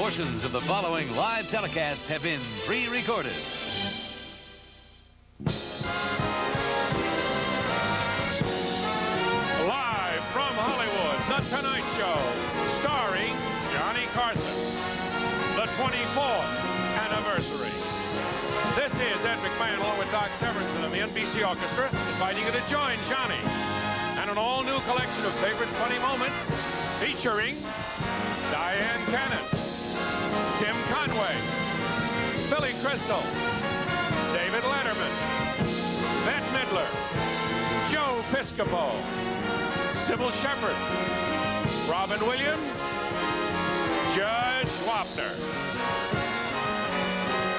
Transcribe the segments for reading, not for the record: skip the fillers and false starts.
Portions of the following live telecast have been pre-recorded. Live from Hollywood, The Tonight Show, starring Johnny Carson. The 24th anniversary. This is Ed McMahon along with Doc Severinsen and the NBC Orchestra inviting you to join Johnny and an all-new collection of favorite funny moments featuring Diane Cannon, Tim Conway, Billy Crystal, David Letterman, Bette Midler, Joe Piscopo, Sybil Shepherd, Robin Williams, Judge Wapner.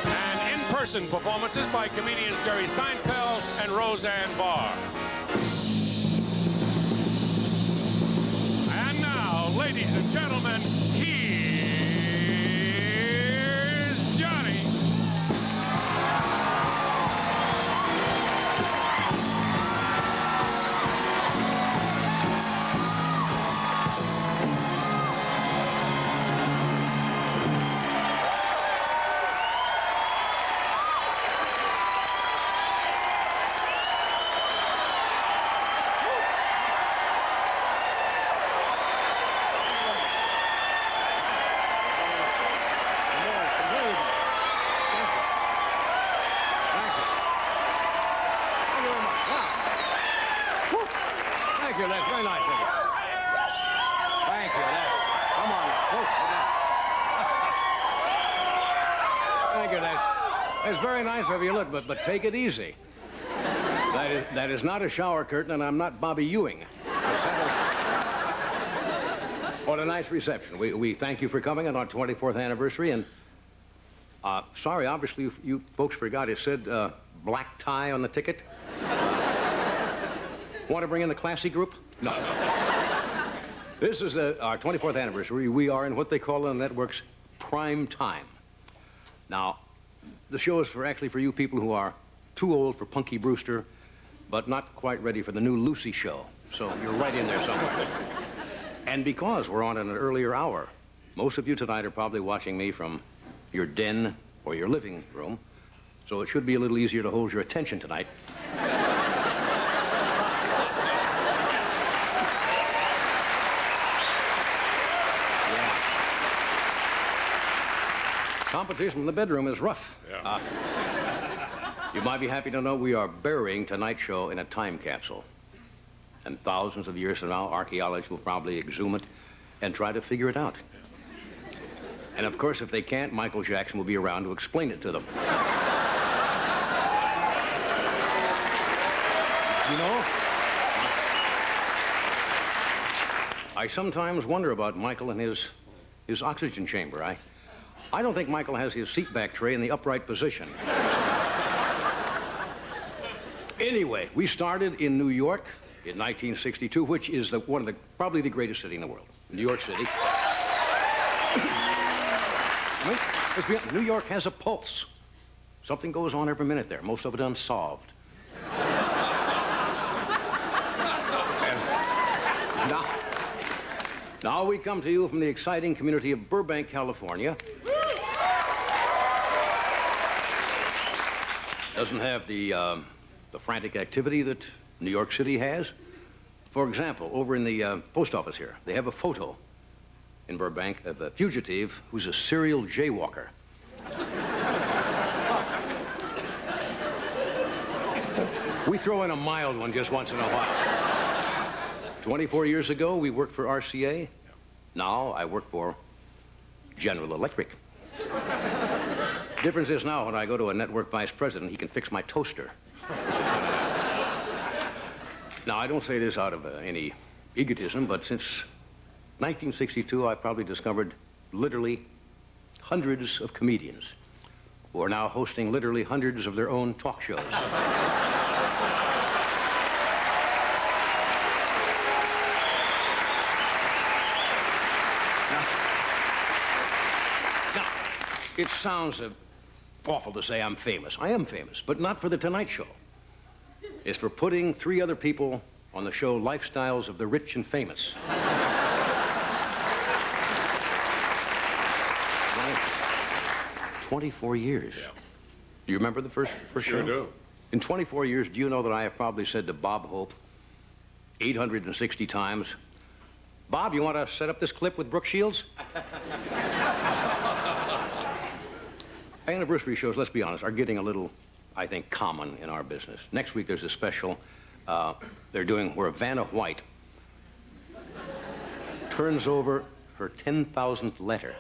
And in-person performances by comedians Jerry Seinfeld and Roseanne Barr. And now, ladies and gentlemen, here's Johnny. Thank you, that's very nice of you. Thank you. Come on. Thank you, that's very nice of you. Look, but take it easy. That is not a shower curtain, and I'm not Bobby Ewing. What a nice reception. We thank you for coming on our 24th anniversary, and sorry, obviously you folks forgot it said black tie on the ticket. Want to bring in the classy group? No. This is our 24th anniversary. We are in what they call on the networks prime time. Now, the show is actually for you people who are too old for Punky Brewster, but not quite ready for the new Lucy show. So you're right in there somewhere. And because we're on at an earlier hour, most of you tonight are probably watching me from your den or your living room, so it should be a little easier to hold your attention tonight. Competition in the bedroom is rough. Yeah. You might be happy to know we are burying tonight's show in a time capsule. And thousands of years from now, archaeologists will probably exhume it and try to figure it out. And of course, if they can't, Michael Jackson will be around to explain it to them. You know, I sometimes wonder about Michael and his oxygen chamber. I don't think Michael has his seatback tray in the upright position. Anyway, we started in New York in 1962, which is probably the greatest city in the world, New York City. I mean, let's be honest, New York has a pulse. Something goes on every minute there, most of it unsolved. Now we come to you from the exciting community of Burbank, California. Doesn't have the frantic activity that New York City has. For example, over in the post office here, they have a photo in Burbank of a fugitive who's a serial jaywalker. We throw in a mild one just once in a while. 24 years ago, we worked for RCA. Now I work for General Electric. Difference is now when I go to a network vice president, he can fix my toaster. Now, I don't say this out of any egotism, but since 1962, I've probably discovered literally hundreds of comedians who are now hosting literally hundreds of their own talk shows. Now, it sounds awful to say I'm famous. I am famous, but not for The Tonight Show. It's for putting 3 other people on the show Lifestyles of the Rich and Famous. 24 years. Yeah. Do you remember the first show? Sure do. In 24 years, do you know that I have probably said to Bob Hope 860 times, Bob, you want to set up this clip with Brooke Shields? Anniversary shows, let's be honest, are getting a little, I think, common in our business. Next week, there's a special they're doing where Vanna White turns over her 10,000th letter.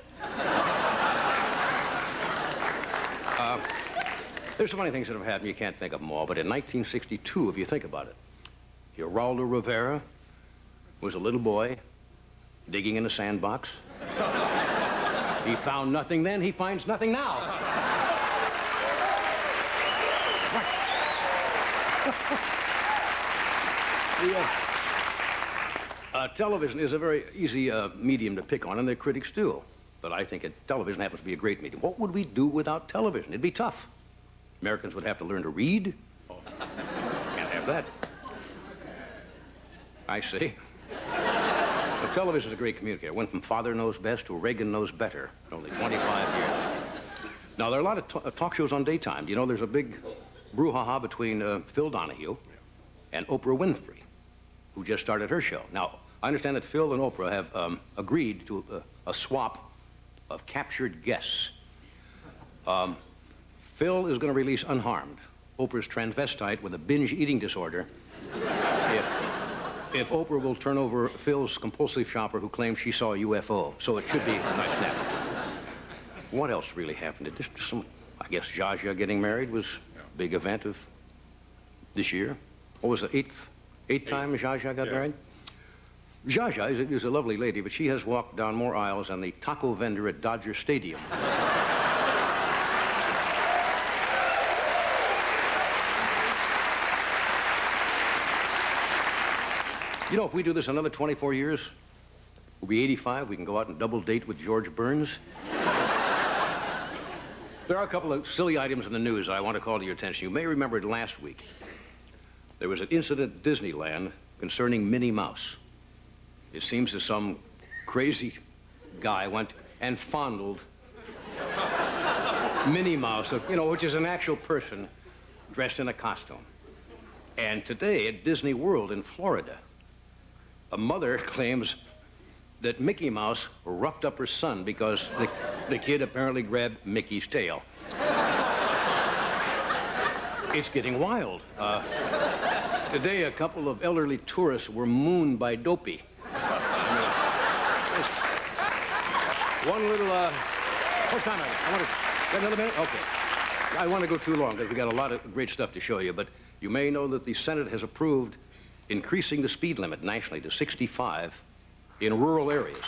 There's so many things that have happened, you can't think of them all, but in 1962, if you think about it, Geraldo Rivera was a little boy digging in a sandbox. He found nothing then, he finds nothing now. Television is a very easy medium to pick on, and the critics do. But I think television happens to be a great medium. What would we do without television? It'd be tough. Americans would have to learn to read. Oh. Can't have that. I see. But television is a great communicator. Went from Father Knows Best to Reagan Knows Better in only 25 years. Now, there are a lot of talk shows on daytime. You know, there's a big brouhaha between Phil Donahue and Oprah Winfrey, who just started her show. Now, I understand that Phil and Oprah have agreed to a swap of captured guests. Phil is going to release Unharmed, Oprah's transvestite with a binge eating disorder, if Oprah will turn over Phil's compulsive shopper who claims she saw a UFO. So it should be a nice nap. What else really happened? I guess Zsa Zsa getting married was a big event of this year. What was the eighth time Zsa Zsa got married? Zsa Zsa is a lovely lady, but she has walked down more aisles than the taco vendor at Dodger Stadium. You know, if we do this another 24 years, we'll be 85. We can go out and double date with George Burns. There are a couple of silly items in the news I want to call to your attention. You may remember it last week. There was an incident at Disneyland concerning Minnie Mouse. It seems that some crazy guy went and fondled Minnie Mouse, you know, which is an actual person dressed in a costume. And today at Disney World in Florida, a mother claims that Mickey Mouse roughed up her son because the kid apparently grabbed Mickey's tail. It's getting wild. Today, a couple of elderly tourists were mooned by Dopey. One little, what time is it? Got another minute? Okay. I want to go too long because we got a lot of great stuff to show you, but you may know that the Senate has approved increasing the speed limit nationally to 65 in rural areas.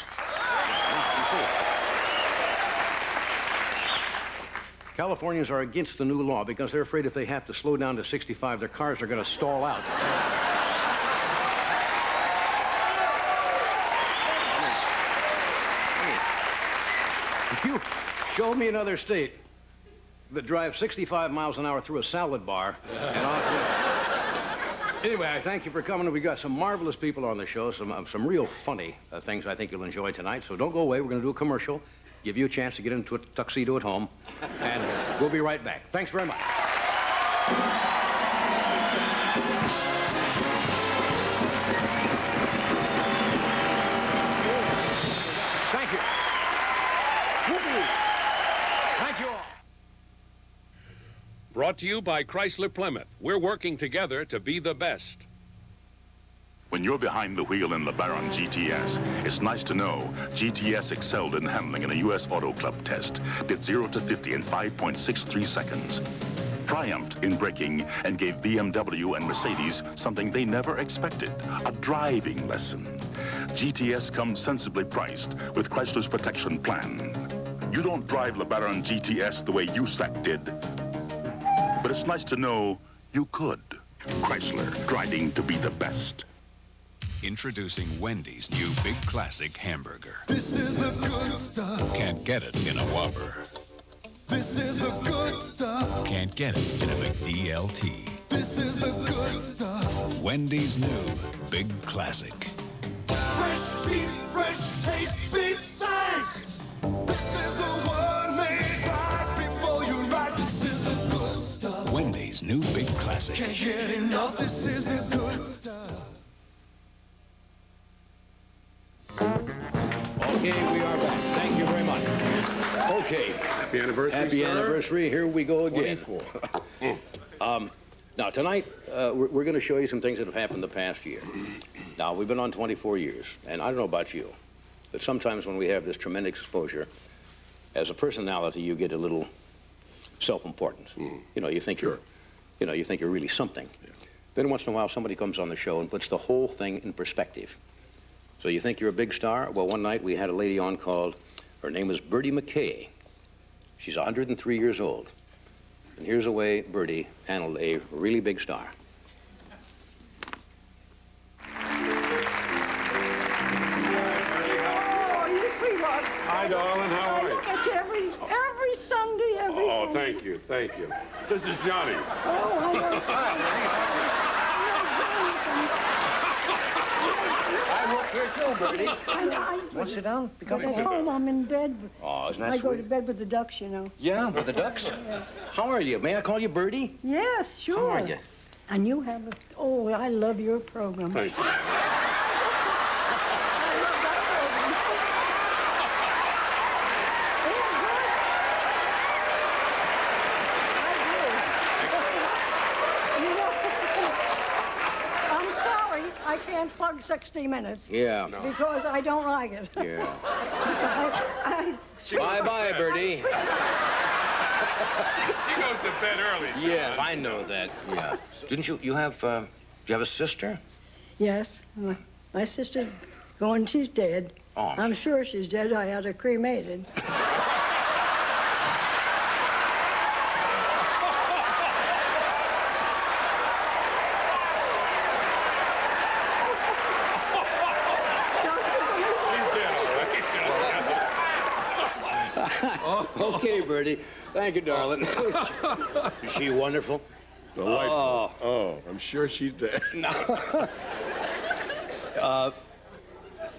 Californians are against the new law because they're afraid if they have to slow down to 65, their cars are going to stall out. If you show me another state that drives 65 miles an hour through a salad bar, and anyway, I thank you for coming. We got some marvelous people on the show, some real funny things I think you'll enjoy tonight. So don't go away. We're going to do a commercial, give you a chance to get into a tuxedo at home, and we'll be right back. Thanks very much. Thank you. Thank you all. Brought to you by Chrysler Plymouth. We're working together to be the best. When you're behind the wheel in LeBaron GTS, it's nice to know GTS excelled in handling in a U.S. Auto Club test, did 0 to 50 in 5.63 seconds, triumphed in braking, and gave BMW and Mercedes something they never expected, a driving lesson. GTS comes sensibly priced with Chrysler's protection plan. You don't drive LeBaron GTS the way USAC did, but it's nice to know you could. Chrysler, driving to be the best. Introducing Wendy's new Big Classic hamburger. This is the good stuff. Can't get it in a Whopper. This is the good stuff. Can't get it in a McDLT. This is the good stuff. Wendy's new Big Classic. Fresh beef, fresh taste, big size. This is the one made right new big classic. Can't get enough. This is the good stuff. Okay, we are back. Thank you very much. Okay. Happy anniversary, Happy sir. anniversary. Here we go again. 24. Now, tonight, we're going to show you some things that have happened the past year. Now, we've been on 24 years, and I don't know about you, but sometimes when we have this tremendous exposure, as a personality, you get a little self-importance. You know, you think you're really something. Yeah. Then once in a while, somebody comes on the show and puts the whole thing in perspective. So you think you're a big star? Well, one night we had a lady on called, her name was Bertie McKay. She's 103 years old. And here's the way Bertie handled a really big star. Oh, you sweetheart. Hi, darling. How I are you? look at you every Sunday, every Oh, Sunday. thank you. Thank you. This is Johnny. Oh, I work here too, Bertie. Want to sit down? But at home, I'm in bed. Oh, isn't that I go to sweet? bed with the ducks, you know. Yeah, with the ducks? How are you? May I call you Bertie? Yes, sure. How are you? And you have a... Oh, I love your program. Thank you. I'm sorry, I can't plug 60 Minutes. Yeah. Because I don't like it. Yeah. I- Bye-bye, Bertie. She goes to bed early. Yes, I know that. Yeah. Didn't you have, do you have a sister? Yes, my sister's going, she's dead. Oh, I'm sure she's dead. I had her cremated. Okay, Bertie. Thank you, darling. Is she wonderful? Delightful. Oh, I'm sure she's dead.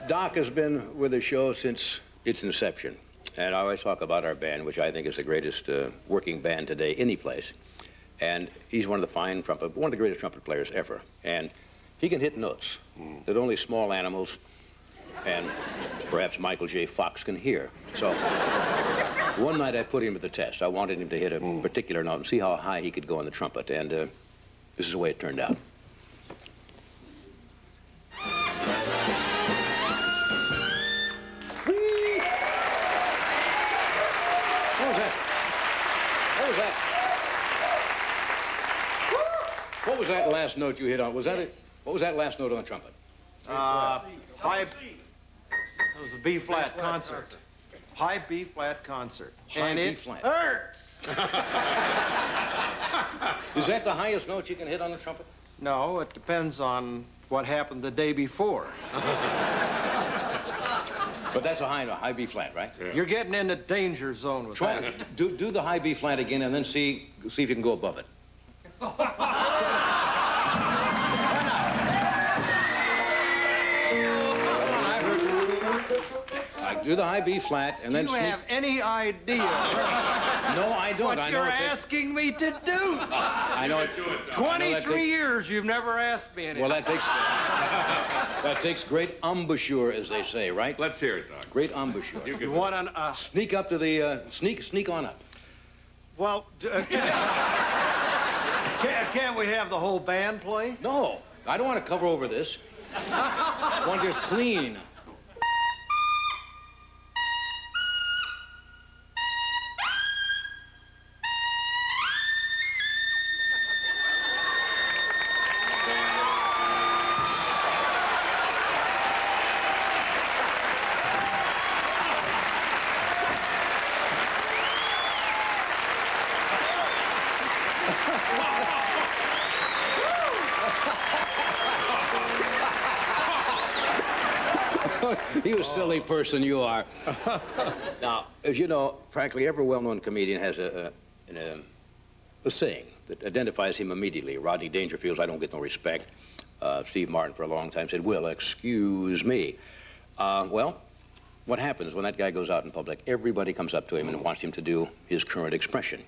Doc has been with the show since its inception. And I always talk about our band, which I think is the greatest working band today, any place. And he's one of the greatest trumpet players ever. And he can hit notes that only small animals and perhaps Michael J. Fox can hear. So one night I put him to the test. I wanted him to hit a particular note and see how high he could go on the trumpet. And this is the way it turned out. What was that? What was that? What was that last note you hit on? Was that it? What was that last note on the trumpet? High. It was a B flat concert. High B flat concert. High and B it flat. hurts. Is that the highest note you can hit on the trumpet? No, it depends on what happened the day before. But that's a high B flat, right? Yeah. You're getting into danger zone with Try that. do the high B flat again and then see if you can go above it. Do the high B flat and Do then you sneak. have any idea No, I don't. what I know you're it takes- asking me to do? I know it. 23 years you've never asked me anything. Well, that takes great embouchure, as they say, right? Let's hear it, Doc. Great embouchure. You want an... Sneak up to the sneak on up. Well, can't we have the whole band play? No, I don't want to cover over this. I want just clean. You silly person you are. Now, as you know, practically every well-known comedian has a saying that identifies him immediately. Rodney Dangerfield's "I don't get no respect." Steve Martin for a long time said, "Well, excuse me." Well, what happens when that guy goes out in public? Everybody comes up to him and wants him to do his current expression.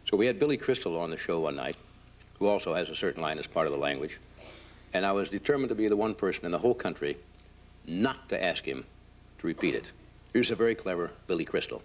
So we had Billy Crystal on the show one night, who also has a certain line as part of the language. And I was determined to be the one person in the whole country not to ask him to repeat it. Here's a very clever Billy Crystal.